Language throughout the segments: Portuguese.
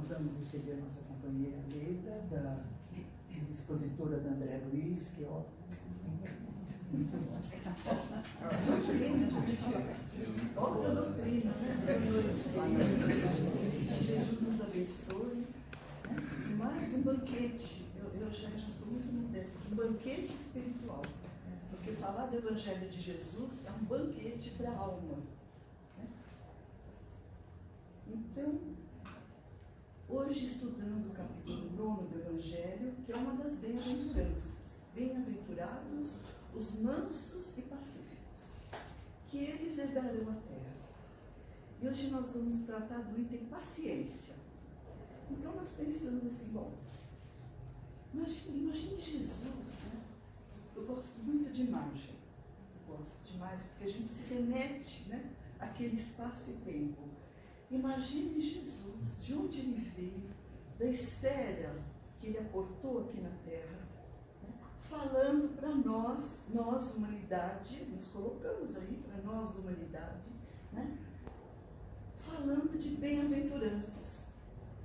Nós vamos receber a nossa companheira Leda, da expositora da André Luiz, que ó. Outra doutrina, né? Boa noite, queridos. Jesus nos abençoe. E mais um banquete. Eu já sou muito modesta. Um banquete espiritual. Porque falar do Evangelho de Jesus é um banquete para a alma. Então, hoje estudando o capítulo 9 do Evangelho, que é uma das bem-aventuranças. Bem-aventurados os mansos e pacíficos, que eles herdarão a terra. E hoje nós vamos tratar do item paciência. Então nós pensamos assim, bom, imagine Jesus, né? Eu gosto muito de imagem. Eu gosto demais, porque a gente se remete, né, àquele espaço e tempo. Imagine Jesus, de onde ele veio, da esfera que ele aportou aqui na Terra, né, falando para nós, humanidade, nos colocamos aí para nós, humanidade, né, falando de bem-aventuranças.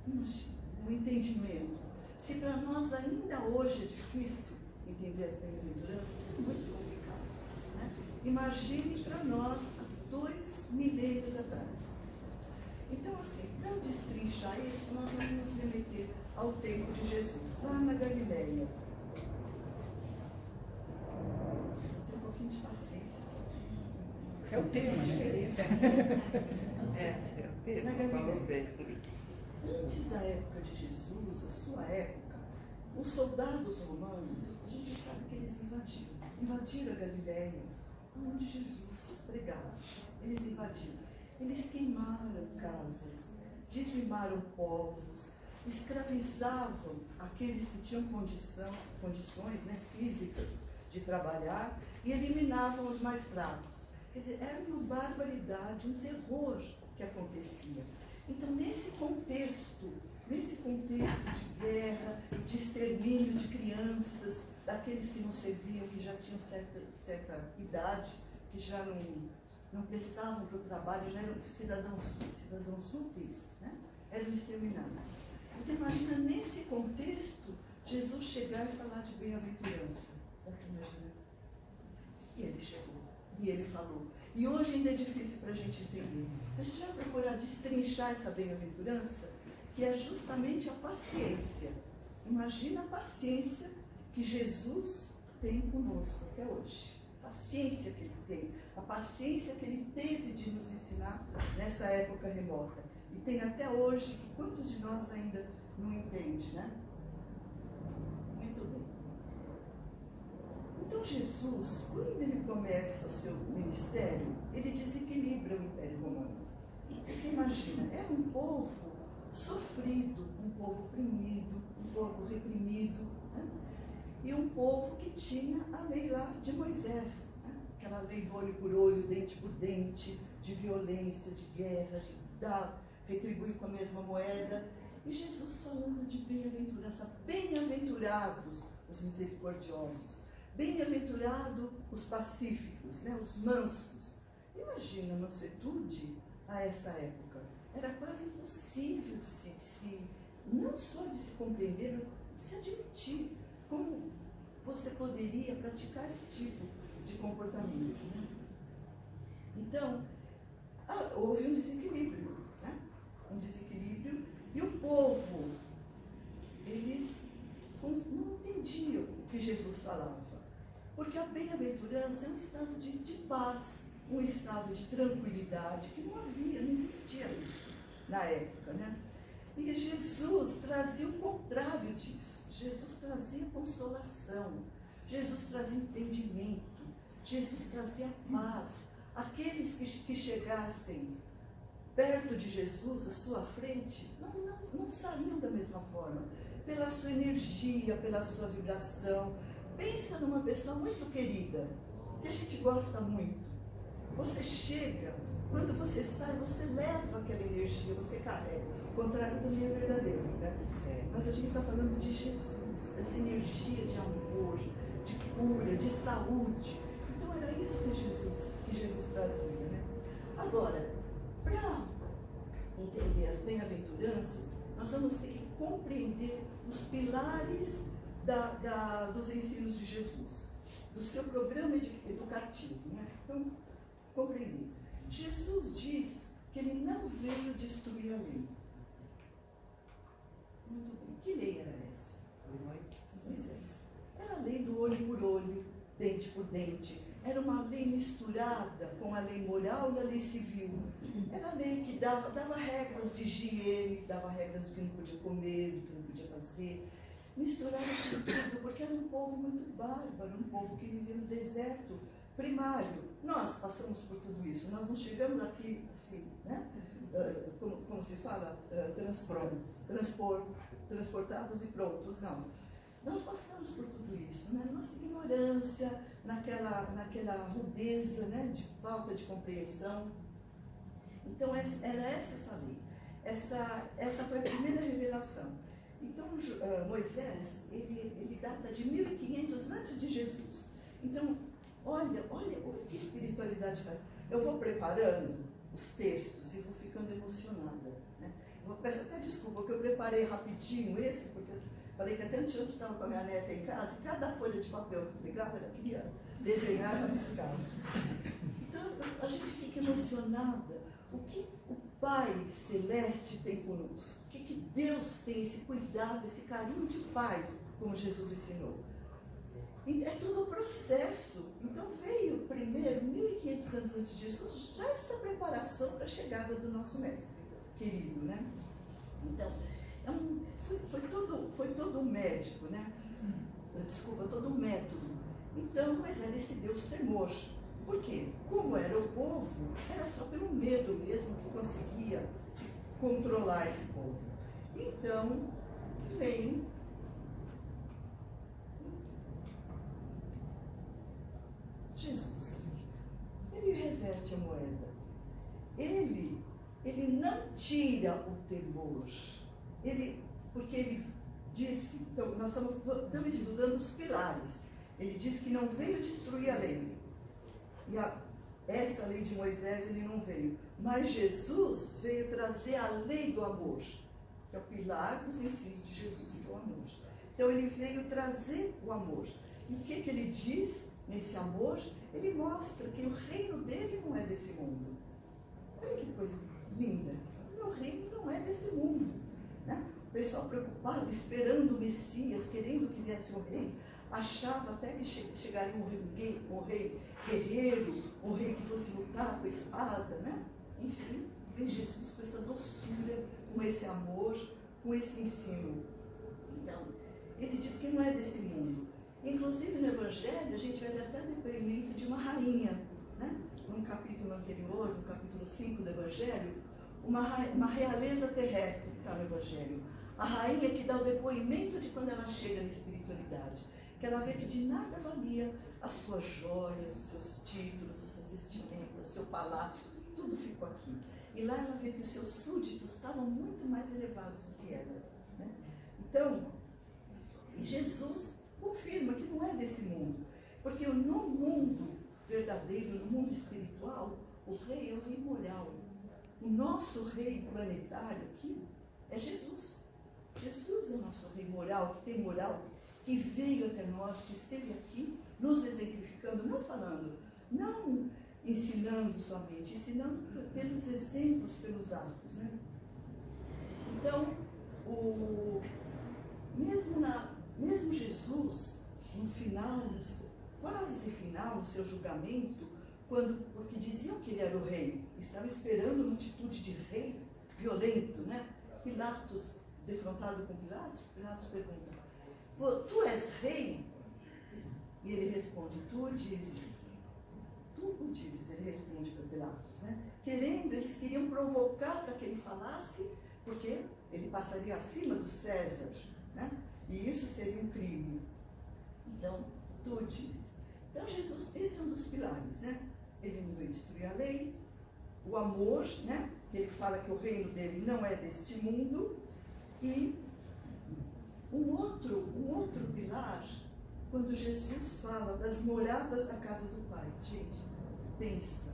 Imagina, um entendimento. Se para nós ainda hoje é difícil entender as bem-aventuranças, é muito complicado. Né? Imagine para nós 2 milênios atrás. Então, assim, para destrinchar isso, nós vamos nos remeter ao tempo de Jesus, lá na Galileia. Tem um pouquinho de paciência. É o tema, né? Diferença. É o tema. Na Galileia. Antes da época de Jesus, a sua época, os soldados romanos, a gente sabe que eles invadiram a Galileia, onde Jesus pregava. Eles invadiram. Eles queimaram casas, dizimaram povos, escravizavam aqueles que tinham condições, né, físicas de trabalhar e eliminavam os mais fracos. Quer dizer, era uma barbaridade, um terror que acontecia. Então, nesse contexto de guerra, de extermínio de crianças, daqueles que não serviam, que já tinham certa idade, que já não prestavam para o trabalho, já eram cidadãos úteis, né? Eram exterminados. Então, imagina, nesse contexto, Jesus chegar e falar de bem-aventurança. Imagina. E ele chegou, e ele falou. E hoje ainda é difícil para a gente entender. A gente vai procurar destrinchar essa bem-aventurança, que é justamente a paciência. Imagina a paciência que Jesus tem conosco até hoje. A paciência que ele tem, a paciência que ele teve de nos ensinar nessa época remota. E tem até hoje, que quantos de nós ainda não entende, né? Muito bem. Então Jesus, quando ele começa o seu ministério, ele desequilibra o Império Romano. Porque imagina, era um povo sofrido, um povo oprimido, um povo reprimido, né? E um povo que tinha a lei lá de Moisés, né? Aquela lei do olho por olho, dente por dente, de violência, de guerra, de retribuir com a mesma moeda. E Jesus falando de bem-aventurança, bem-aventurados os misericordiosos, bem-aventurados os pacíficos, né? Os mansos. Imagina a mansuetude a essa época. Era quase impossível não só de se compreender, mas de se admitir. Como você poderia praticar esse tipo de comportamento? Né? Então, houve um desequilíbrio, né? Um desequilíbrio, e o povo, eles não entendiam o que Jesus falava, porque a bem-aventurança é um estado de paz, um estado de tranquilidade, que não existia isso na época, né? E Jesus trazia o contrário disso. Jesus trazia consolação, Jesus trazia entendimento, Jesus trazia paz. Aqueles que chegassem perto de Jesus, à sua frente, não saíam da mesma forma, pela sua energia, pela sua vibração. Pensa numa pessoa muito querida, que a gente gosta muito. Você chega, quando você sai, você leva aquela energia, você carrega. O contrário também é verdadeiro, né? Mas a gente está falando de Jesus, dessa energia de amor, de cura, de saúde. Então era isso que Jesus trazia, né? Agora, para entender as bem-aventuranças, nós vamos ter que compreender os pilares dos ensinos de Jesus, do seu programa educativo, né? Então, compreender. Jesus diz que ele não veio destruir a lei. Muito bem. Que lei era essa? Moisés. Era a lei do olho por olho, dente por dente. Era uma lei misturada com a lei moral e a lei civil. Era a lei que dava regras de higiene, dava regras do que não podia comer, do que não podia fazer. Misturava isso tudo, porque era um povo muito bárbaro, um povo que vivia no deserto primário. Nós passamos por tudo isso, nós não chegamos aqui assim, né? Como se fala? Transportados e prontos, não. Nós passamos por tudo isso, né? Nossa ignorância, naquela rudeza, né? De falta de compreensão. Então, era essa lei. Essa foi a primeira revelação. Então, Moisés, ele data de 1500 antes de Jesus. Então, olha o que espiritualidade faz. Eu vou preparando os textos e vou ficando emocionada, né? Eu peço até desculpa, porque eu preparei rapidinho esse, porque eu falei que até anteontem estava com a minha neta em casa, e cada folha de papel que eu pegava, ela queria desenhar e riscar. Então, a gente fica emocionada. O que o Pai Celeste tem conosco? O que Deus tem, esse cuidado, esse carinho de Pai, como Jesus ensinou? E é todo o processo. Então veio primeiro, 1500 anos antes de Jesus, já essa preparação para a chegada do nosso Mestre querido, né? Então, foi todo um médico, né? Desculpa, todo um método. Então, mas era esse Deus temor. Por quê? Como era o povo, era só pelo medo mesmo que conseguia controlar esse povo. Então, vem Jesus. Ele reverte a moeda. Ele não tira o temor. Porque ele disse, então nós estamos estudando os pilares. Ele disse que não veio destruir a lei. E essa lei de Moisés ele não veio. Mas Jesus veio trazer a lei do amor, que é o pilar dos ensinos de Jesus, que é o amor. Então ele veio trazer o amor. E o que ele diz nesse amor? Ele mostra que o reino dele não é desse mundo. Olha que coisa linda. Meu reino não é desse mundo, né? O pessoal preocupado, esperando o Messias, querendo que viesse o rei, achava até que chegaria um rei guerreiro, um rei que fosse lutar com a espada, né? Enfim, vem Jesus com essa doçura, com esse amor, com esse ensino. Então, ele diz que não é desse mundo. Inclusive no Evangelho, a gente vai ver até o depoimento de uma rainha, né? No capítulo anterior, no capítulo 5 do Evangelho, uma realeza terrestre que está no Evangelho. A rainha que dá o depoimento de quando ela chega na espiritualidade, que ela vê que de nada valia as suas joias, os seus títulos, as suas vestimentas, o seu palácio, tudo ficou aqui. E lá ela vê que os seus súditos estavam muito mais elevados do que ela, né? Então, Jesus confirma que não é desse mundo, porque no mundo verdadeiro, no mundo espiritual, o rei é o rei moral. O nosso rei planetário aqui é Jesus. Jesus é o nosso rei moral, que tem moral, que veio até nós, que esteve aqui, nos exemplificando, não falando, não ensinando somente, ensinando pelos exemplos, pelos atos, né? Então, mesmo Jesus, no final, quase final, no seu julgamento, porque diziam que ele era o rei, estava esperando uma atitude de rei violento, né? Pilatos, defrontado com Pilatos pergunta, tu és rei? E ele responde, tu o dizes. Tu o dizes, ele responde para Pilatos, né? Eles queriam provocar para que ele falasse, porque ele passaria acima do César, né? E isso seria um crime. Então, tu o dizes. Então, Jesus, esse é um dos pilares, né? Ele não veio destruir a lei, o amor, né? Ele fala que o reino dele não é deste mundo, e um outro pilar, quando Jesus fala das moradas da casa do Pai. Gente, pensa,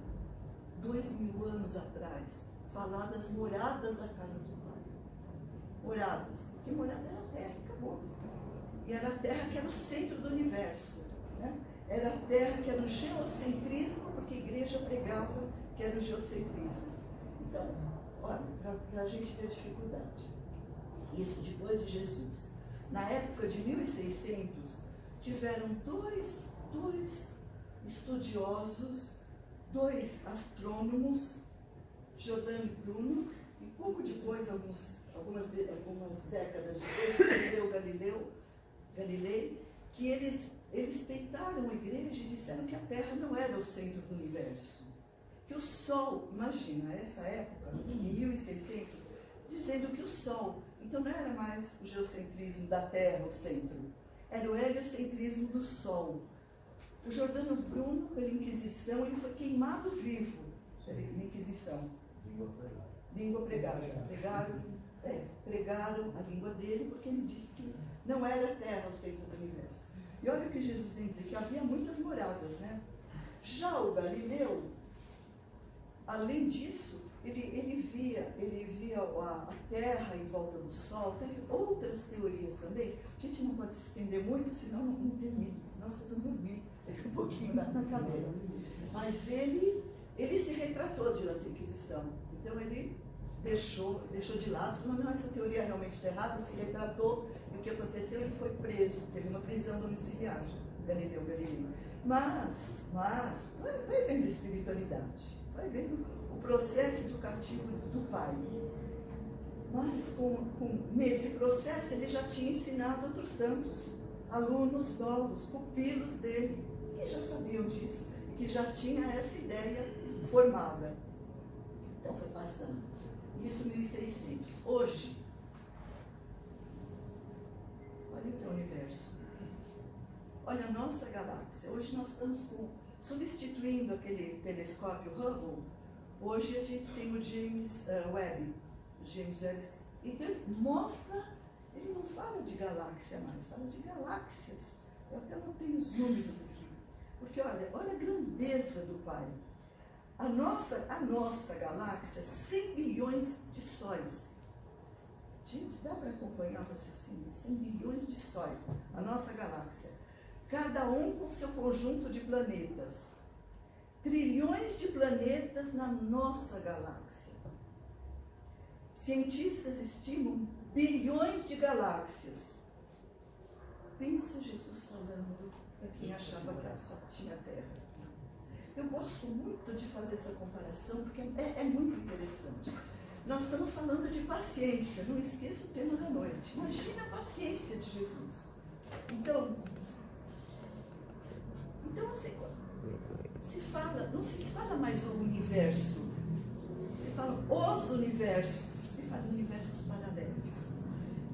2000 anos atrás, falar das moradas da casa do Pai. moradas. Porque morada era a terra, acabou. E era a terra que era o centro do universo. Né? Era a terra que era o geocentrismo, porque a igreja pregava que era o geocentrismo. Então, olha, para a gente ver a dificuldade. Isso depois de Jesus. Na época de 1600, tiveram dois estudiosos, dois astrônomos, Giordano Bruno, e pouco depois, algumas décadas depois, Galilei, que eles peitaram a igreja e disseram que a Terra não era o centro do universo. Que o Sol, imagina, essa época, em 1600, dizendo que o Sol, então não era mais o geocentrismo da Terra, o centro, era o heliocentrismo do Sol. O Giordano Bruno, pela Inquisição, ele foi queimado vivo na Inquisição. Língua pregada. Pregaram a língua dele porque ele disse que não era a Terra o centro do universo. E olha o que Jesus vem dizer, que havia muitas moradas, né? Já o Galileu, além disso, ele via a Terra em volta do Sol. Teve outras teorias também. A gente não pode se estender muito, senão não termina, senão vocês vão dormir daqui um pouquinho na cadeira. Mas ele se retratou diante da Inquisição. Então ele deixou de lado, falou, não, essa teoria realmente está errada, se retratou, e o que aconteceu, ele foi preso, teve uma prisão domiciliar, Galileu Galilei. Mas vai vendo a espiritualidade, vai vendo o processo educativo do pai. Mas nesse processo ele já tinha ensinado outros tantos, alunos novos, pupilos dele, que já sabiam disso, e que já tinha essa ideia formada. Então foi passando. Isso 1600. Hoje, olha o que é o universo. Olha a nossa galáxia. Hoje nós estamos substituindo aquele telescópio Hubble. Hoje a gente tem o James Webb. Então ele mostra, ele não fala de galáxia mais, fala de galáxias. Eu até não tenho os números aqui. Porque olha a grandeza do Pai. A nossa galáxia, 100 bilhões de sóis. Gente, dá para acompanhar o raciocínio? 100 bilhões de sóis, a nossa galáxia. Cada um com seu conjunto de planetas. Trilhões de planetas na nossa galáxia. Cientistas estimam bilhões de galáxias. Pensa Jesus falando para quem achava que só tinha Terra. Eu gosto muito de fazer essa comparação, porque é muito interessante. Nós estamos falando de paciência, não esqueça o tema da noite. Imagina a paciência de Jesus. Então assim, não se fala mais o universo, se fala os universos, se fala universos paralelos.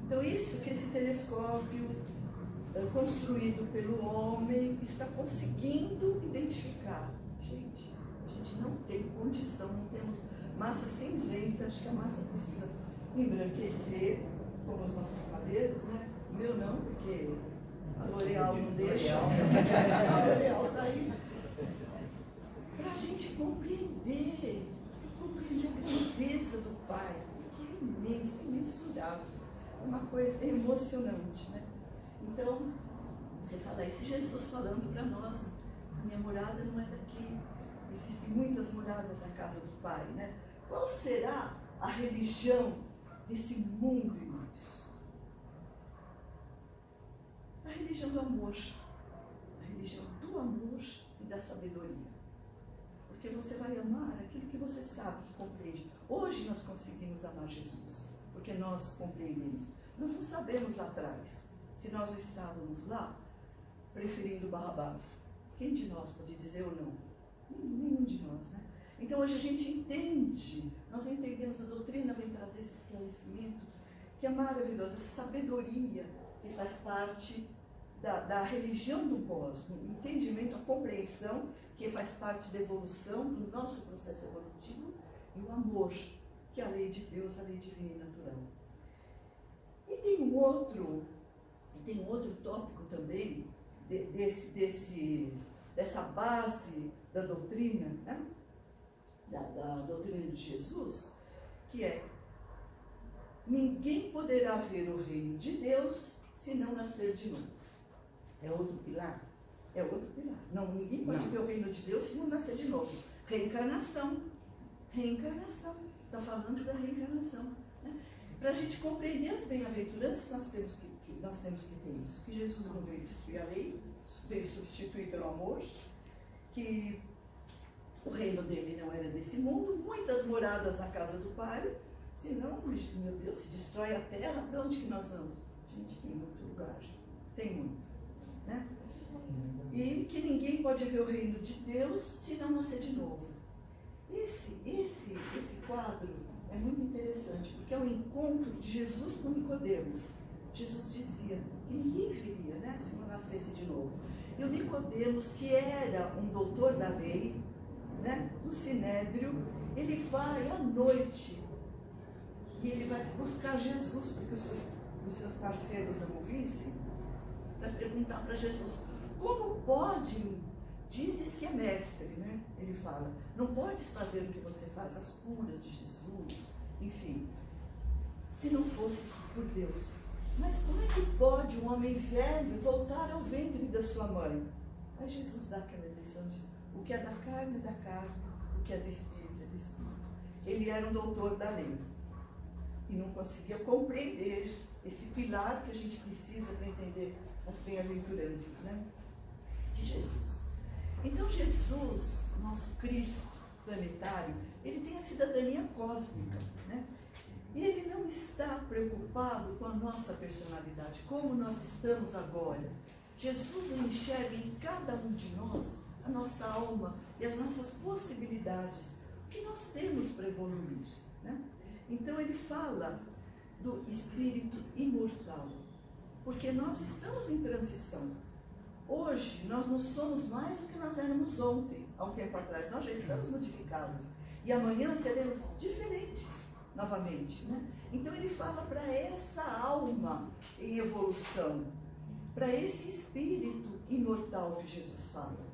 Então isso que esse telescópio construído pelo homem está conseguindo identificar. Gente, a gente não tem condição, não temos massa cinzenta, acho que a massa precisa embranquecer, como os nossos cabelos, né? O meu não, porque a L'Oréal não deixa, a L'Oréal está aí. Para a gente compreender a grandeza do Pai, que é imensa, imensurável, uma coisa emocionante, né? Então, você fala isso, Jesus falando para nós, minha morada não é daqui, existem muitas moradas na casa do Pai, né? Qual será a religião desse mundo, irmãos? A religião do amor, a religião do amor e da sabedoria. Porque você vai amar aquilo que você sabe, que compreende. Hoje nós conseguimos amar Jesus, porque nós compreendemos. Nós não sabemos lá atrás, se nós estávamos lá, preferindo Barrabás. Quem de nós pode dizer ou não? Nenhum de nós, né? Então hoje a gente entende, nós entendemos, a doutrina vem trazer esse esclarecimento, que é maravilhoso, essa sabedoria que faz parte da religião do cosmos, o entendimento, a compreensão, que faz parte da evolução, do nosso processo evolutivo, e o amor, que é a lei de Deus, a lei divina e natural. E tem um outro tópico também, dessa base da doutrina, né? da doutrina de Jesus, que é ninguém poderá ver o reino de Deus se não nascer de novo. É outro pilar? É outro pilar. Não, ninguém pode ver o reino de Deus se não nascer de novo. Reencarnação. Reencarnação. Está falando da reencarnação. Né? Para a gente compreender as bem-aventuranças, nós temos que ter isso. Que Jesus não veio destruir a lei, veio substituir pelo amor, que o reino dele não era desse mundo, muitas moradas na casa do Pai, senão, meu Deus, se destrói a terra, para onde que nós vamos? Gente, tem muito lugar, tem muito, né? E que ninguém pode ver o reino de Deus se não nascer de novo. Esse quadro é muito interessante, porque é o encontro de Jesus com Nicodemos. Jesus dizia que ninguém viria, né, se não nascesse de novo. E o Nicodemos, que era um doutor da lei, né, do Sinédrio, ele vai à noite e ele vai buscar Jesus, porque os seus parceiros não o vissem, para perguntar para Jesus, como pode, dizes que é mestre, né? Ele fala, não podes fazer o que você faz, as curas de Jesus, enfim, se não fosse por Deus. Mas como é que pode um homem velho voltar ao ventre da sua mãe? Aí Jesus dá aquela lição, diz, o que é da carne, o que é do Espírito, é do Espírito. Ele era um doutor da lei e não conseguia compreender esse pilar que a gente precisa para entender as bem-aventuranças, né, de Jesus. Então Jesus, nosso Cristo planetário, ele tem a cidadania cósmica, né? E ele não está preocupado com a nossa personalidade, como nós estamos agora. Jesus enxerga em cada um de nós a nossa alma e as nossas possibilidades, o que nós temos para evoluir, né? Então ele fala do espírito imortal, porque nós estamos em transição. Hoje nós não somos mais o que nós éramos ontem, há um tempo atrás. Nós já estamos modificados e amanhã seremos diferentes novamente, né? Então ele fala para essa alma em evolução, para esse espírito imortal que Jesus fala.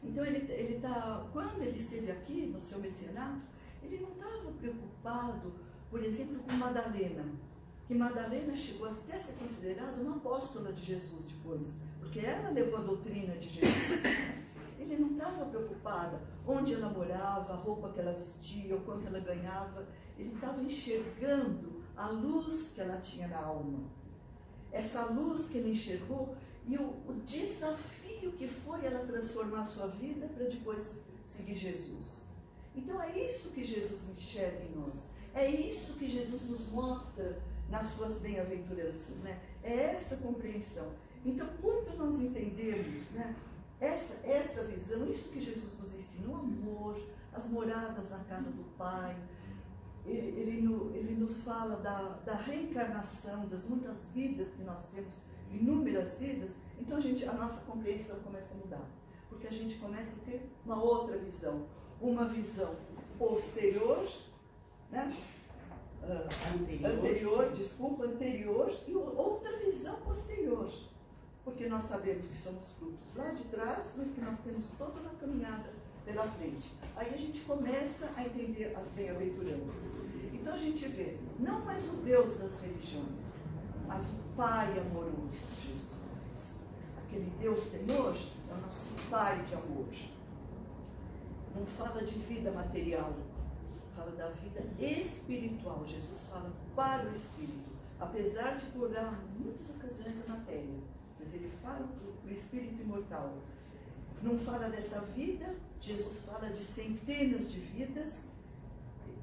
Então ele tá, quando ele esteve aqui no seu mecenato, ele não estava preocupado, por exemplo, com Madalena, que Madalena chegou até a ser considerada uma apóstola de Jesus depois, porque ela levou a doutrina de Jesus. Ele não estava preocupado onde ela morava, a roupa que ela vestia, o quanto ela ganhava. Ele estava enxergando a luz que ela tinha na alma. Essa luz que ele enxergou e o desafio que foi ela transformar a sua vida para depois seguir Jesus. Então é isso que Jesus enxerga em nós. É isso que Jesus nos mostra nas suas bem-aventuranças, né? É essa compreensão. Então, quando nós entendemos, né, essa visão, isso que Jesus nos ensina, o amor, as moradas na casa do Pai, ele nos fala da reencarnação, das muitas vidas que nós temos, inúmeras vidas, então a nossa compreensão começa a mudar, porque a gente começa a ter uma outra visão, uma visão posterior, né? Anterior e outra visão posterior, porque nós sabemos que somos frutos lá de trás, mas que nós temos toda uma caminhada pela frente. Aí a gente começa a entender as bem-aventuranças. Então a gente vê, não mais o Deus das religiões, mas o Pai amoroso, Jesus Cristo. Aquele Deus Tenor é o nosso Pai de amor. Não fala de vida material, fala da vida espiritual. Jesus fala para o espírito, apesar de curar em muitas ocasiões a matéria, mas ele fala para o espírito imortal. Não fala dessa vida, Jesus fala de centenas de vidas.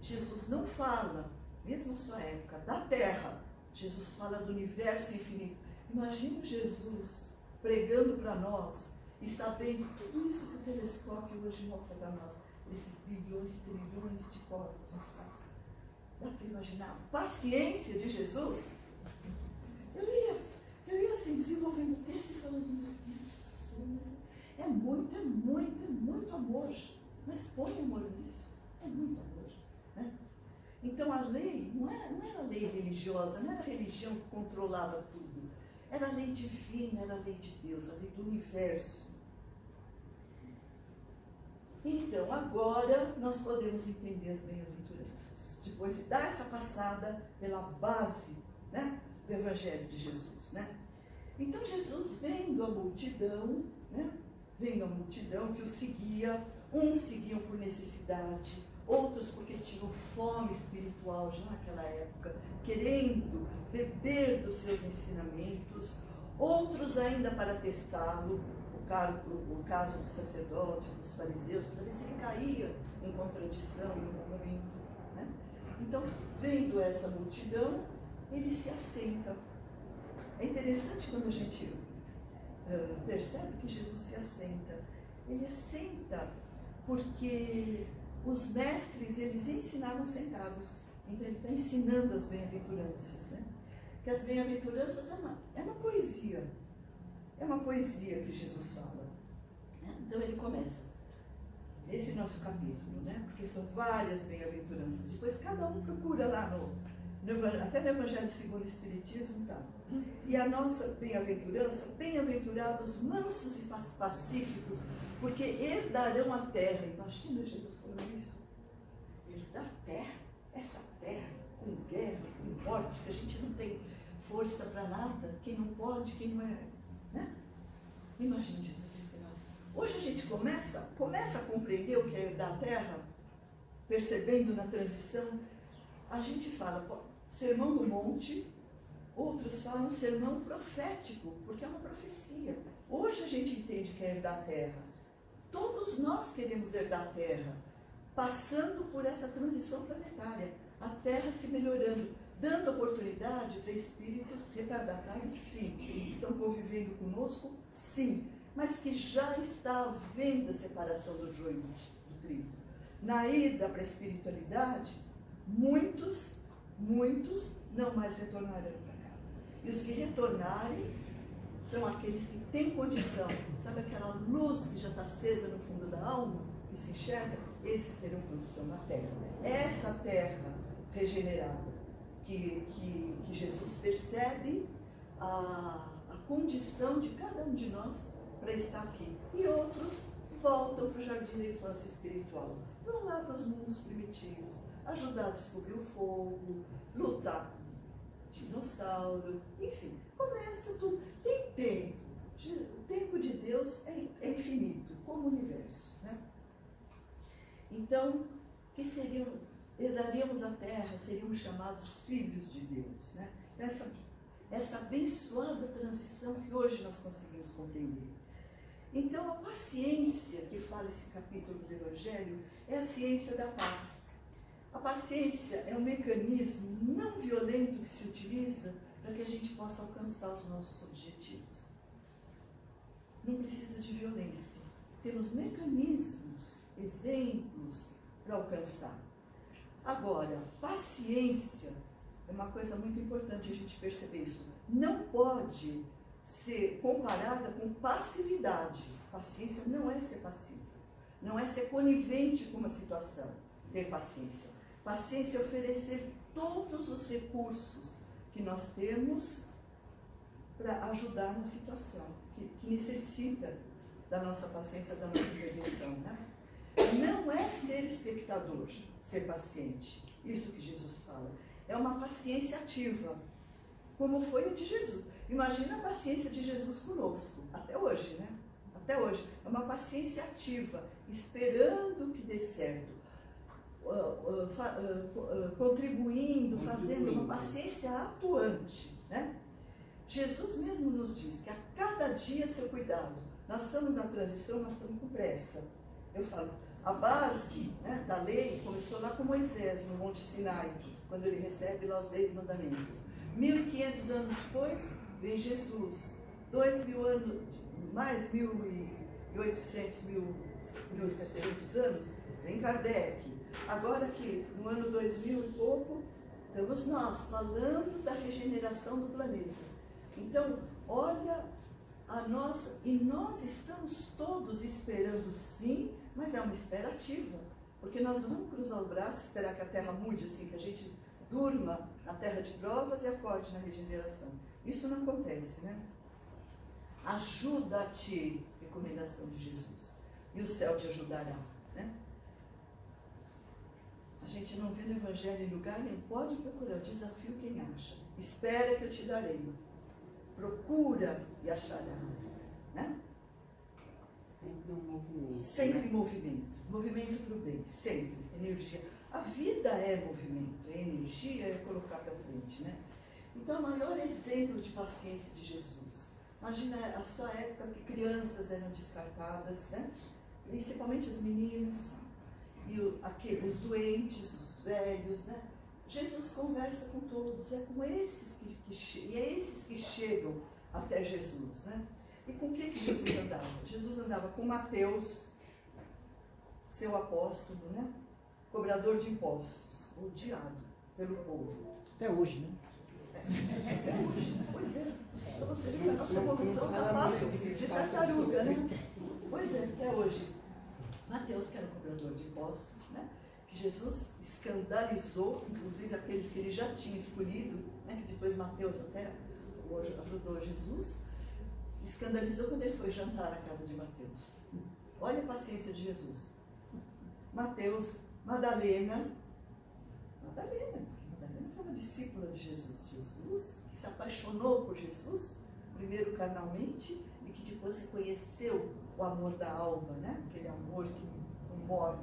Jesus não fala, mesmo na sua época, da Terra. Jesus fala do universo infinito. Imagina Jesus pregando para nós e sabendo tudo isso que o telescópio hoje mostra para nós, esses bilhões, trilhões de corpos no espaço. Dá para imaginar a paciência de Jesus? Eu ia assim, desenvolvendo o texto e falando, meu Deus do céu, mas é muito amor. Mas põe amor nisso, é muito amor. Né? Então a lei não era lei religiosa, não era a religião que controlava tudo. Era a lei divina, era a lei de Deus, a lei do universo. Então agora nós podemos entender as bem-aventuranças. depois e dar essa passada pela base, né, do Evangelho de Jesus, né? Então Jesus, vendo a multidão, né, vendo a multidão que o seguia, uns seguiam por necessidade, outros porque tinham fome espiritual já naquela época, querendo beber dos seus ensinamentos, outros ainda para testá-lo, o caso dos sacerdotes, dos fariseus, para ver se ele caía em contradição em algum momento, né? Então, vendo essa multidão, ele se assenta. É interessante quando a gente percebe que Jesus se assenta. Ele assenta porque os mestres, eles ensinavam sentados. Então ele está ensinando as bem-aventuranças, né? Que as bem-aventuranças é uma poesia. É uma poesia que Jesus fala, né? Então ele começa esse nosso capítulo, né? Porque são várias bem-aventuranças. Depois cada um procura lá até no Evangelho segundo o Espiritismo, tá? E a nossa bem-aventurança, bem-aventurados mansos e pacíficos, porque herdarão a terra. Imagina Jesus falando isso. Herdar a terra, essa terra, com guerra, com morte, que a gente não tem força para nada, quem não pode, quem não é, né? Imagina Jesus isso. Hoje a gente começa a compreender o que é herdar a terra, percebendo na transição. A gente fala sermão do monte, outros falam sermão profético, porque é uma profecia. Hoje a gente entende que é herdar a terra. Todos nós queremos herdar a terra, passando por essa transição planetária, a terra se melhorando, dando oportunidade para espíritos retardatários, sim, que estão convivendo conosco, sim, mas que já está havendo a separação do joio do trigo. Na ida para a espiritualidade, muitos não mais retornarão para cá. E os que retornarem são aqueles que têm condição, sabe aquela luz que já está acesa no fundo da alma, que se enxerga? Esses terão condição na terra. Essa terra regenerada, que Jesus percebe a condição de cada um de nós para estar aqui. E outros voltam para o jardim da infância espiritual. Vão lá para os mundos primitivos, ajudar a descobrir o fogo, lutar dinossauro, enfim, começa tudo. Tem tempo. O tempo de Deus é infinito, como o universo, né? Então, que herdaríamos a terra, seríamos chamados filhos de Deus, né? Essa abençoada transição que hoje nós conseguimos compreender. Então, a paciência que fala esse capítulo do Evangelho é a ciência da paz. A paciência é um mecanismo não violento que se utiliza para que a gente possa alcançar os nossos objetivos. Não precisa de violência. Temos mecanismos, exemplos para alcançar. Agora, paciência é uma coisa muito importante a gente perceber isso. Não pode ser comparada com passividade. Paciência não é ser passivo. Não é ser conivente com uma situação. Ter paciência. Paciência é oferecer todos os recursos que nós temos para ajudar na situação, que necessita da nossa paciência, da nossa intervenção, né? Não é ser espectador, ser paciente. Isso que Jesus fala. É uma paciência ativa, como foi a de Jesus. Imagina a paciência de Jesus conosco, até hoje, né? Até hoje. É uma paciência ativa, esperando que dê certo. Contribuindo, fazendo uma paciência atuante, né? Jesus mesmo nos diz que a cada dia seu cuidado. Nós estamos na transição, nós estamos com pressa. Eu falo, a base, né, da lei começou lá com Moisés, no Monte Sinai, quando ele recebe lá os 10 mandamentos. 1.500 anos depois, vem Jesus. 2.000 anos, mais 1.800, 1.700 anos, vem Kardec. Agora que no ano 2000 e pouco, estamos nós falando da regeneração do planeta. Então, olha a nossa, e nós estamos todos esperando sim, mas é uma espera ativa, porque nós não vamos cruzar o braço e esperar que a Terra mude assim, que a gente durma na terra de provas e acorde na regeneração. Isso não acontece, né? Ajuda-te, recomendação de Jesus, e o céu te ajudará, né? A gente gente não vê no Evangelho em lugar nenhum. Pode procurar, eu desafio quem acha. Espera que eu te darei. Procura e acharás. Né? Sempre um movimento. Sempre né? movimento. Movimento para o bem, sempre. Energia. A vida é movimento, é energia, é colocar para frente. Né? Então, o maior exemplo de paciência de Jesus. Imagina a sua época que crianças eram descartadas, né? Principalmente as meninas, e os doentes, os velhos. Né? Jesus conversa com todos, é com esses e é esses que chegam até Jesus. Né? E com que Jesus andava? Jesus andava com Mateus, seu apóstolo, né? Cobrador de impostos, odiado pelo povo. Até hoje, né? Até hoje. Pois é. Para você ver, a nossa evolução está fácil de tartaruga, né? Pois é, até hoje. Mateus, que era cobrador de impostos, né? Que Jesus escandalizou, inclusive aqueles que ele já tinha escolhido, né? Que depois Mateus até ajudou Jesus, escandalizou quando ele foi jantar na casa de Mateus. Olha a paciência de Jesus. Mateus, Madalena foi uma discípula de Jesus. Jesus, que se apaixonou por Jesus, primeiro carnalmente, e que depois reconheceu o amor da alma, né? Aquele amor que não morre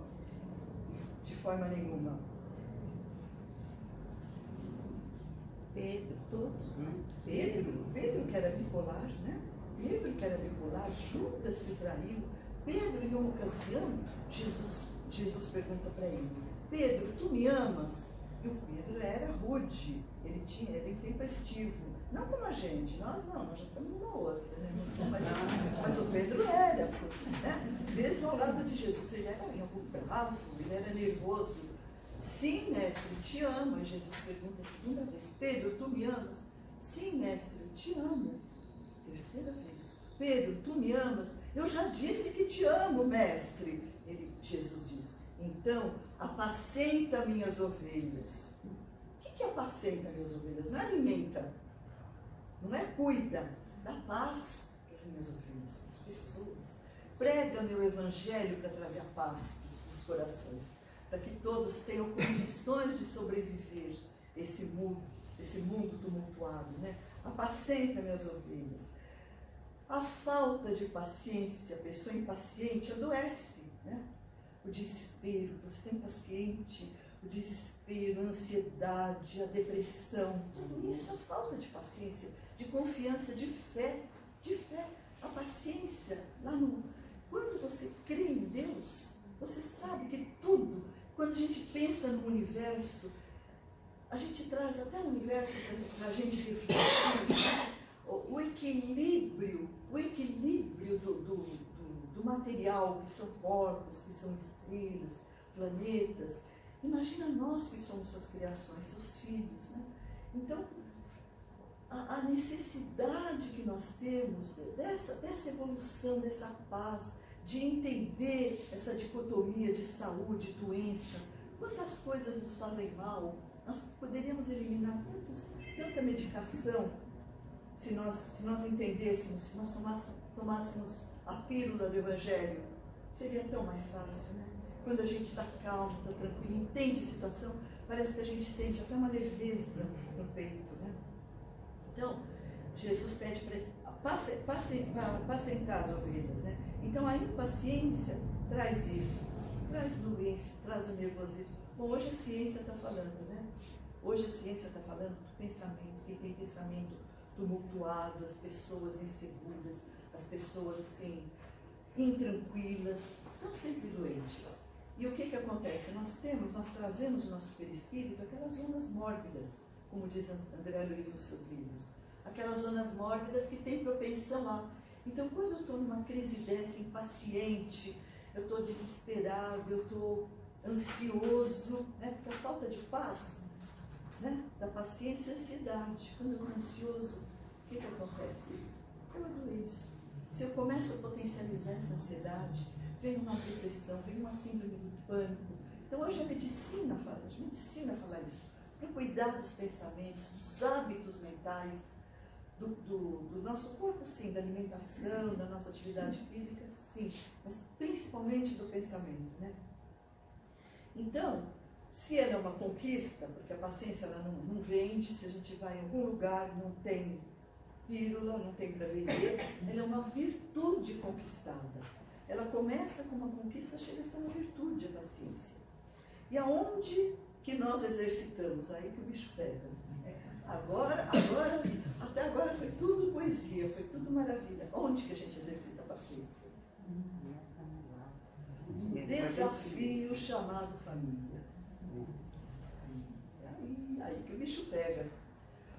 de forma nenhuma. Pedro, todos, né? Pedro que era bipolar, né? Pedro que era bipolar, Judas que traiu. Pedro, em uma ocasião, Jesus pergunta para ele: Pedro, tu me amas? E o Pedro era rude, ele é intempestivo. Não como a gente, nós não, nós já estamos uma outra, né? Não sou mais assim. Mas o Pedro era, né? Mesmo ao lado de Jesus, ele era bravo, ele era nervoso. Sim, mestre, te amo. E Jesus pergunta a segunda vez: Pedro, tu me amas? Sim, mestre, eu te amo. Terceira vez: Pedro, tu me amas? Eu já disse que te amo, mestre. Jesus diz: então, apacenta minhas ovelhas. O que é apacenta minhas ovelhas? Não é alimenta, não é cuida, dá paz para as minhas ovelhas, para as pessoas. Prega meu evangelho para trazer a paz nos corações, para que todos tenham condições de sobreviver esse mundo tumultuado, né? Apacenta minhas ovelhas. A falta de paciência, a pessoa impaciente adoece, né? O desespero, você tem paciente, o desespero, a ansiedade, a depressão, tudo isso é falta de paciência, de confiança, de fé, a paciência lá no... Quando você crê em Deus, você sabe que tudo, quando a gente pensa no universo, a gente traz até o universo para a gente refletir, né? O equilíbrio do material, que são corpos, que são estrelas, planetas. Imagina nós que somos suas criações, seus filhos, né? Então, a necessidade que nós temos dessa evolução, dessa paz, de entender essa dicotomia de saúde, doença, quantas coisas nos fazem mal, nós poderíamos eliminar tanta medicação se nós entendêssemos, se nós tomássemos a pílula do Evangelho, seria tão mais fácil, né? Quando a gente está calmo, está tranquilo, entende a situação, parece que a gente sente até uma leveza no peito, né? Então, Jesus pede para apacentar as ovelhas, né? Então, a impaciência traz isso, traz doença, traz o nervosismo. Bom, hoje a ciência está falando, né? Hoje a ciência está falando do pensamento, quem tem pensamento tumultuado, as pessoas inseguras, as pessoas assim, intranquilas, estão sempre doentes. E o que acontece? Nós trazemos no nosso perispírito aquelas zonas mórbidas, como diz André Luiz nos seus livros. Aquelas zonas mórbidas que têm propensão a... Então, quando eu estou numa crise dessa, impaciente, eu estou desesperado, eu estou ansioso, né? Porque a falta de paz, né? Da paciência e ansiedade. Quando eu estou ansioso, o que acontece? Eu adoeço. Se eu começo a potencializar essa ansiedade, vem uma depressão, vem uma síndrome do pânico. Então hoje a medicina fala isso, para cuidar dos pensamentos, dos hábitos mentais, do nosso corpo, sim, da alimentação, da nossa atividade física, sim, mas principalmente do pensamento, né? Então, Se ela é uma conquista, porque a paciência ela não vende, se a gente vai em algum lugar, não tem pílula, não tem para vender, ela é uma virtude conquistada. Ela começa com uma conquista, chega a ser uma virtude, a paciência. E aonde que nós exercitamos? Aí que o bicho pega. Até agora foi tudo poesia, foi tudo maravilha. Onde que a gente exercita a paciência? Um desafio chamado família. Aí que o bicho pega.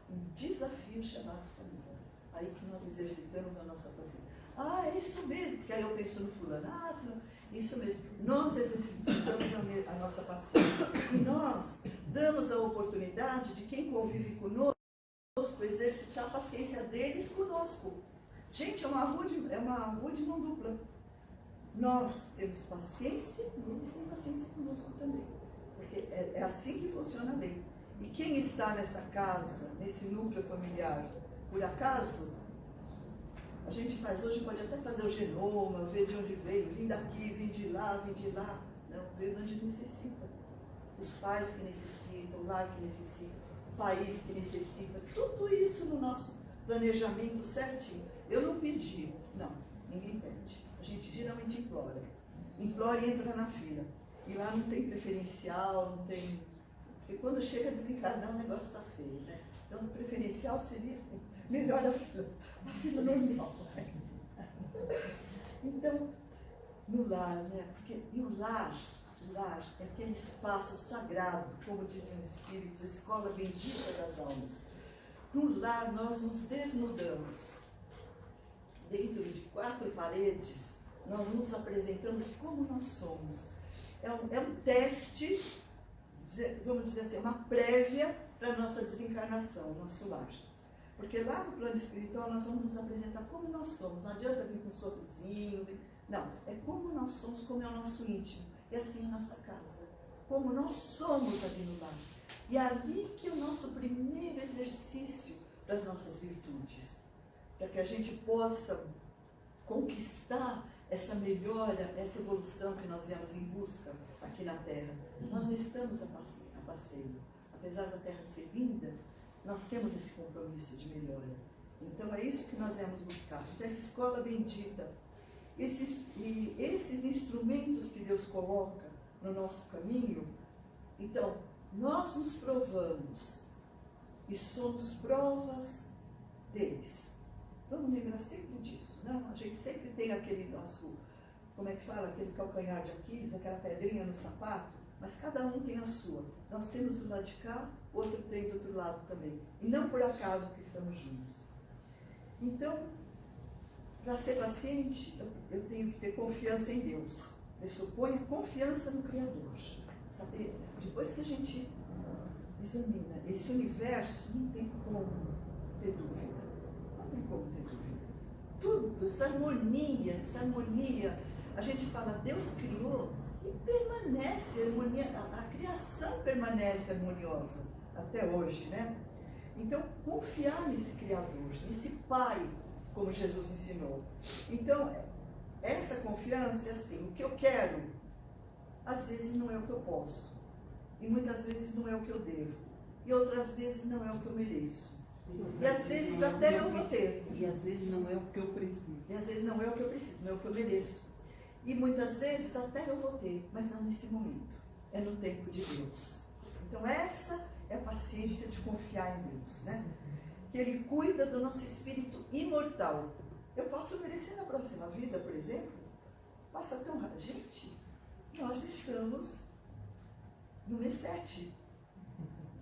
Um desafio chamado família. Aí que nós exercitamos a nossa paciência. Ah, é isso mesmo, porque aí eu penso no fulano. Ah, fulano, isso mesmo. Nós exercitamos a nossa paciência. E nós damos a oportunidade de quem convive conosco exercitar a paciência deles conosco. Gente, é uma rua de mão dupla. Nós temos paciência e eles têm paciência conosco também. Porque é assim que funciona a lei. E quem está nessa casa, nesse núcleo familiar, por acaso, a gente faz hoje, pode até fazer o genoma, ver de onde veio, vim daqui, vim de lá. Não, veio de onde necessita. Os pais que necessitam, o lar que necessita, o país que necessita, tudo isso no nosso planejamento certinho. Eu não pedi, não, ninguém pede. A gente geralmente implora. Implora e entra na fila. E lá não tem preferencial, não tem... Porque quando chega a desencarnar o negócio está feio, né? Então o preferencial seria melhor a fila normal. Então, no lar, né? Porque, e o lar é aquele espaço sagrado, como dizem os espíritos, a escola bendita das almas. No lar nós nos desnudamos. Dentro de 4 paredes, nós nos apresentamos como nós somos. É um teste, vamos dizer assim, uma prévia para a nossa desencarnação, nosso lar. Porque lá no plano espiritual nós vamos nos apresentar como nós somos. Não adianta vir com um sorrisinho. Não, é como nós somos, como é o nosso íntimo. E assim a nossa casa. Como nós somos ali no lar. E é ali que é o nosso primeiro exercício para as nossas virtudes. Para que a gente possa conquistar essa melhora, essa evolução que nós viemos em busca aqui na Terra. Nós não estamos a passeio. Apesar da Terra ser linda, nós temos esse compromisso de melhora. Então é isso que nós viemos buscar. Então essa escola bendita, esses instrumentos que Deus coloca no nosso caminho, então nós nos provamos e somos provas deles. Vamos lembrar sempre disso, não? A gente sempre tem aquele nosso, como é que fala, aquele calcanhar de Aquiles, aquela pedrinha no sapato, mas cada um tem a sua. Nós temos do lado de cá, o outro tem do outro lado também. E não por acaso que estamos juntos. Então, para ser paciente, eu tenho que ter confiança em Deus. Pressupõe confiança no Criador. Saber, depois que a gente examina esse universo, não tem como ter dúvida. Não tem como ter dúvida. Tudo, essa harmonia, a gente fala, Deus criou e permanece harmonia, a criação permanece harmoniosa até hoje, né? Então, confiar nesse Criador, nesse Pai, como Jesus ensinou. Então, essa confiança é assim, o que eu quero, às vezes não é o que eu posso, e muitas vezes não é o que eu devo, e outras vezes não é o que eu mereço, e às vezes até eu vou ter. E às vezes não é o que eu preciso. E às vezes não é o que eu preciso, não é o que eu mereço. E muitas vezes até eu vou ter, mas não nesse momento, é no tempo de Deus. Então essa é a paciência de confiar em Deus, né? Que Ele cuida do nosso espírito imortal. Eu posso merecer na próxima vida, por exemplo? Passa tão rápido. Gente, nós estamos no mês 7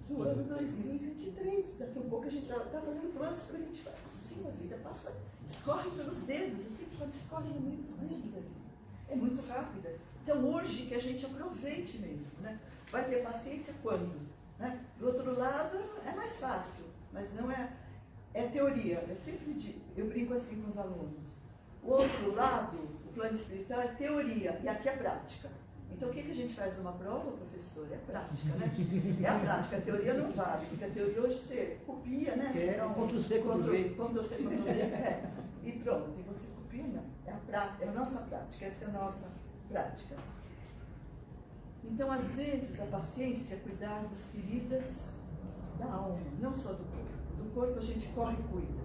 do ano 2023. Daqui a pouco a gente já está fazendo planos para 2024. Assim a vida passa, escorre pelos dedos. Eu sempre falo, escorre no meio dos dedos aqui. É muito rápida. Então urge que a gente aproveite mesmo, né? Vai ter paciência quando? Né? Do outro lado é mais fácil, mas não é teoria. Eu sempre digo, eu brinco assim com os alunos. O outro lado, o plano espiritual, é teoria, e aqui é prática. Então o que a gente faz numa prova, professor? É prática, né? É a prática, a teoria não vale, porque a teoria hoje você copia, né? Você dá Ctrl+C, Ctrl+V. Ctrl+C, Ctrl+V, e pronto, e você copia, não. É a nossa prática, essa é a nossa prática. Então, às vezes, a paciência é cuidar das feridas da alma, não só do corpo. Do corpo a gente corre e cuida.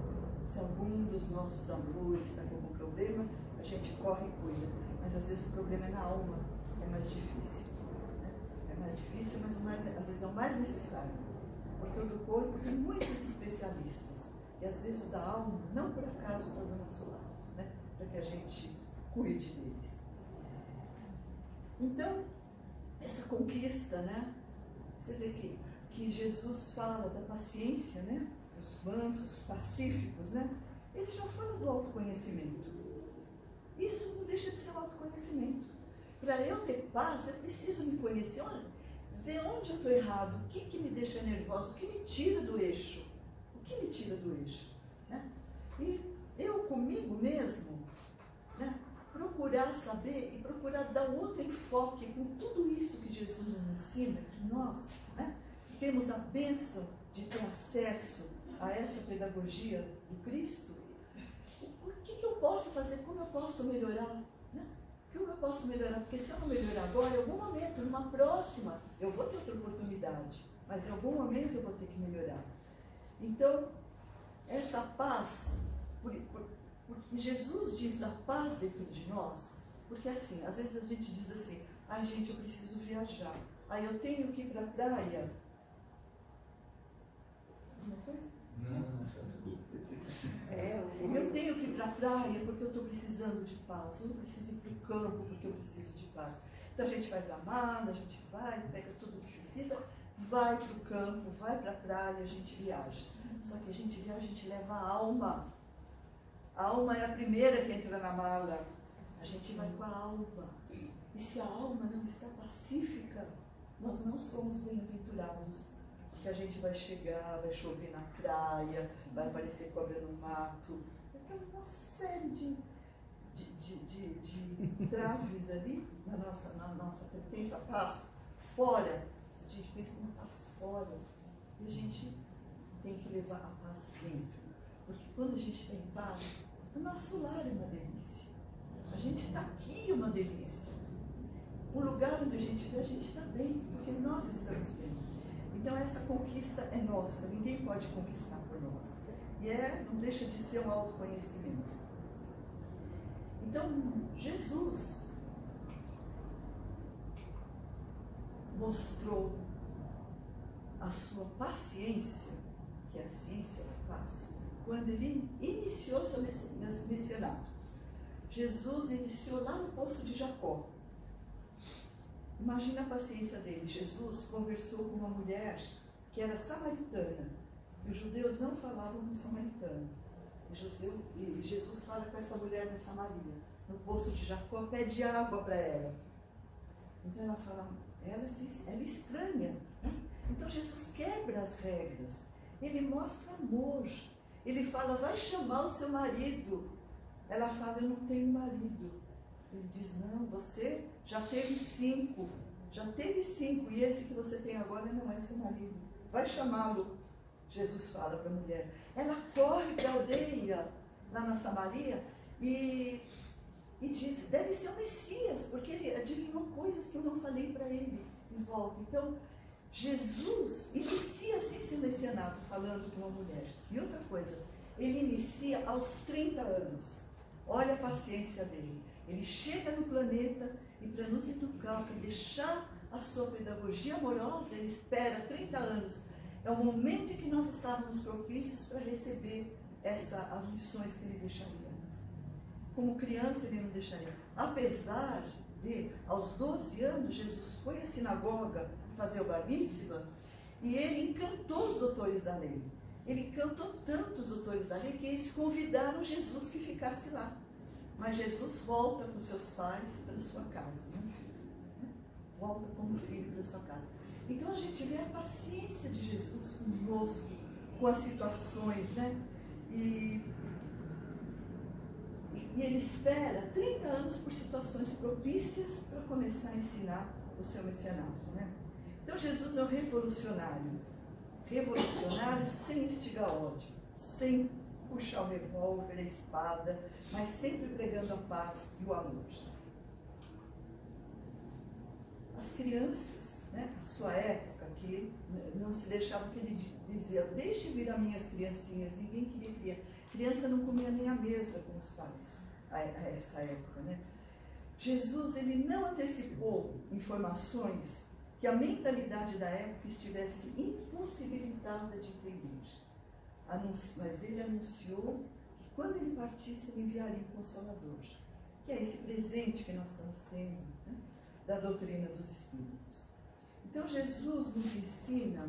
Se algum dos nossos amores está com algum problema, a gente corre e cuida. Mas às vezes o problema é na alma, é mais difícil. Né? É mais difícil, mas às vezes é o mais necessário. Porque o do corpo tem muitos especialistas. E às vezes o da alma, não por acaso, está do nosso lado, né? Para que a gente cuide deles. Então, essa conquista, né? Você vê que Jesus fala da paciência, né? Os mansos, os pacíficos, né? Ele já fala do autoconhecimento. Isso não deixa de ser um autoconhecimento. Para eu ter paz, eu preciso me conhecer. Olha, ver onde eu estou errado, o que me deixa nervosa, o que me tira do eixo. O que me tira do eixo? Né? E eu comigo mesmo, né? Procurar saber e procurar dar outro enfoque com tudo isso que Jesus nos ensina, que nós, né, temos a bênção de ter acesso a essa pedagogia do Cristo. O que eu posso fazer? Como eu posso melhorar? Né? Como eu posso melhorar? Porque se eu não melhorar agora, em algum momento, numa próxima, eu vou ter outra oportunidade, mas em algum momento eu vou ter que melhorar. Então, essa paz, porque Jesus diz da paz dentro de nós, porque assim, às vezes a gente diz assim, ai gente, eu preciso viajar, aí eu tenho que ir para a praia. Alguma coisa? Não, desculpa. Eu tenho que ir para a praia porque eu estou precisando de paz, eu não preciso ir para o campo porque eu preciso de paz. Então a gente faz a mala, a gente vai, pega tudo o que precisa, vai para o campo, vai para a praia, a gente viaja. Só que a gente viaja, a gente leva a alma. A alma é a primeira que entra na mala. A gente vai com a alma. E se a alma não está pacífica, nós não somos bem-aventurados. Porque a gente vai chegar, vai chover na praia, vai aparecer cobra no mato. Então, uma série de traves ali na nossa pertença, paz fora. Se a gente pensa na paz fora, e a gente tem que levar a paz dentro. Porque quando a gente tem paz, o nosso lar é uma delícia. A gente está aqui é uma delícia. O lugar onde a gente vê, a gente está bem, porque nós estamos bem. Então essa conquista é nossa, ninguém pode conquistar por nós. E não deixa de ser um autoconhecimento. Então, Jesus mostrou a sua paciência, que é a ciência da paz, quando ele iniciou seu missionário. Jesus iniciou lá no poço de Jacó. Imagina a paciência dele. Jesus conversou com uma mulher que era samaritana. E os judeus não falavam em samaritano. E Jesus fala com essa mulher de Samaria. No poço de Jacó, pede água para ela. Então ela fala, ela estranha. Né? Então Jesus quebra as regras. Ele mostra amor. Ele fala, vai chamar o seu marido. Ela fala, eu não tenho marido. Ele diz, não, você já teve 5. Já teve 5. E esse que você tem agora não é seu marido. Vai chamá-lo. Jesus fala para a mulher. Ela corre para a aldeia, lá na Samaria, e diz, deve ser o Messias, porque ele adivinhou coisas que eu não falei para ele em volta. Então, Jesus inicia assim seu messianato, falando com uma mulher. E outra coisa, ele inicia aos 30 anos. Olha a paciência dele. Ele chega no planeta e para nos educar, para deixar a sua pedagogia amorosa, ele espera 30 anos. É o momento em que nós estávamos propícios para receber as lições que ele deixaria. Como criança ele não deixaria. Apesar de, aos 12 anos, Jesus foi à sinagoga fazer o bar mitzvah e ele encantou os doutores da lei. Ele encantou tanto os doutores da lei que eles convidaram Jesus que ficasse lá. Mas Jesus volta com seus pais para sua casa, né, filho? Volta como filho para sua casa. Então a gente vê a paciência de Jesus conosco, com as situações, né? E ele espera 30 anos por situações propícias para começar a ensinar o seu messianato, né? Então Jesus é um revolucionário. Revolucionário sem instigar ódio, sem puxar o revólver, a espada, mas sempre pregando a paz e o amor. A as crianças, né, a sua época, que não se deixava, que ele dizia, deixe vir as minhas criancinhas, ninguém queria criança não comia nem à mesa com os pais, a essa época, né? Jesus, ele não antecipou informações que a mentalidade da época estivesse impossibilitada de entender. Mas ele anunciou que quando ele partisse, ele enviaria um Consolador, que é esse presente que nós estamos tendo, né, da doutrina dos Espíritos. Então, Jesus nos ensina,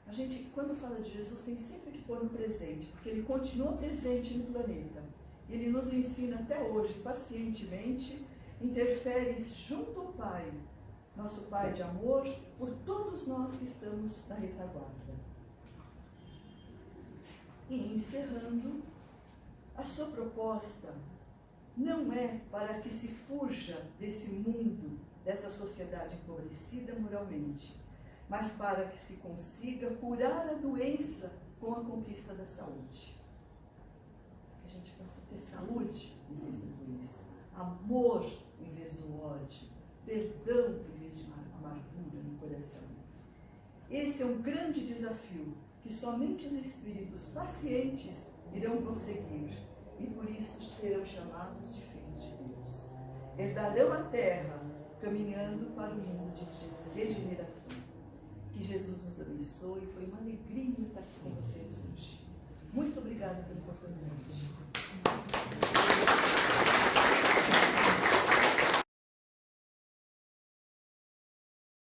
a gente, quando fala de Jesus, tem sempre que pôr no presente, porque ele continua presente no planeta. Ele nos ensina até hoje, pacientemente, interfere junto ao Pai, nosso Pai de amor, por todos nós que estamos na retaguarda. E encerrando, a sua proposta não é para que se fuja desse mundo, dessa sociedade empobrecida moralmente, mas para que se consiga curar a doença com a conquista da saúde. Que a gente possa ter saúde em vez da doença, amor em vez do ódio, perdão em vez de amargura no coração. Esse é um grande desafio que somente os espíritos pacientes irão conseguir e por isso serão chamados de filhos de Deus. Herdarão a terra caminhando para o mundo de regeneração. Que Jesus nos abençoe. Foi uma alegria estar aqui com vocês hoje. Muito obrigada pela oportunidade.